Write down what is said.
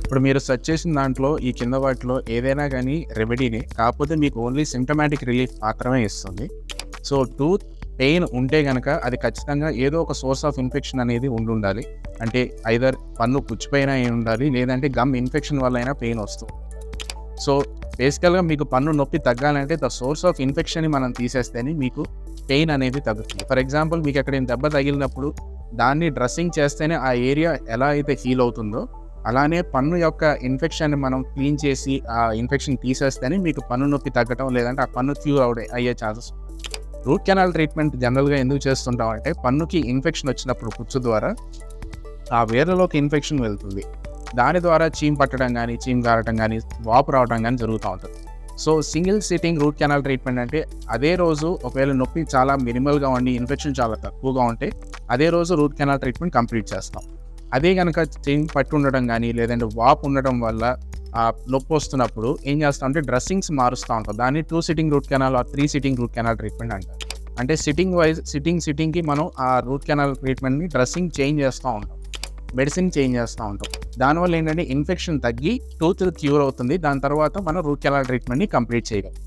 ఇప్పుడు మీరు సెర్చ్ చేసిన దాంట్లో ఈ కింద వాటిలో ఏదైనా గానీ రెమెడీనే. కాకపోతే మీకు ఓన్లీ సింప్టమాటిక్ రిలీఫ్ మాత్రమే ఇస్తుంది. సో, టూత్ పెయిన్ ఉంటే గనక అది ఖచ్చితంగా ఏదో ఒక సోర్స్ ఆఫ్ ఇన్ఫెక్షన్ అనేది ఉండుండాలి. అంటే ఐదర్ పన్ను పుచ్చిపోయినా అయ్యుండాలి, లేదంటే గమ్ ఇన్ఫెక్షన్ వల్ల అయినా పెయిన్ వస్తుంది. సో, బేసికల్‌గా మీకు పన్ను నొప్పి తగ్గాలంటే ద సోర్స్ ఆఫ్ ఇన్ఫెక్షన్‌ని మనం తీసేస్తేనే మీకు పెయిన్ అనేది తగ్గుతుంది. ఫర్ ఎగ్జాంపుల్ మీకు ఎక్కడైనా దెబ్బ తగిలినప్పుడు దాన్ని డ్రెస్సింగ్ చేస్తేనే ఆ ఏరియా ఎలా అయితే హీల్ అవుతుందో, అలానే పన్ను యొక్క ఇన్ఫెక్షన్‌ని మనం క్లీన్ చేసి ఆ ఇన్ఫెక్షన్ తీసేస్తేనే మీకు పన్ను నొప్పి తగ్గటం, లేదంటే ఆ పన్ను క్యూర్ అయ్యే ఛాన్సెస్. రూట్ కెనాల్ ట్రీట్మెంట్ జనరల్‌గా ఎందుకు చేస్తుంటాం అంటే పన్నుకి ఇన్ఫెక్షన్ వచ్చినప్పుడు పుచ్చు ద్వారా ఆ వేర్లలోకి ఇన్ఫెక్షన్ వెళ్తుంది. దాని ద్వారా చీమ్ పట్టడం గానీ, చీమ్ గారటం గానీ, వాపు రావడం గానీ జరుగుతా ఉంటది. So, single sitting root canal treatment అంటే అదే రోజు ఒకవేళ నొప్పి చాలా మినిమల్‌గా ఉండి, ఇన్ఫెక్షన్ చాలా తక్కువగా ఉంటే అదే రోజు రూట్ కెనాల్ ట్రీట్మెంట్ కంప్లీట్ చేస్తాం. అదే గనక చీమ్ పట్టి ఉండడం గానీ, లేదంటే వాపు ఉండడం వల్ల నొప్పొస్తున్నప్పుడు ఏం చేస్తామంటే డ్రెస్సింగ్స్ మారుస్తా ఉంటాం. దాన్ని 2 sitting root canal or 3 sitting root canal treatment అంటారు. అంటే సిట్టింగ్‌కి మనం ఆ రూట్ కెనాల్ ట్రీట్మెంట్‌ని డ్రెస్సింగ్ చేంజ్ చేస్తా ఉంటాం. మెడిసిన్ చేంజ్ చేస్తూ ఉంటాం. దానివల్ల ఏంటంటే ఇన్ఫెక్షన్ తగ్గి టూత్ క్యూర్ అవుతుంది. దాని తర్వాత మనం రూట్ కెనాల్ ట్రీట్మెంట్‌ని కంప్లీట్ చేయగలం.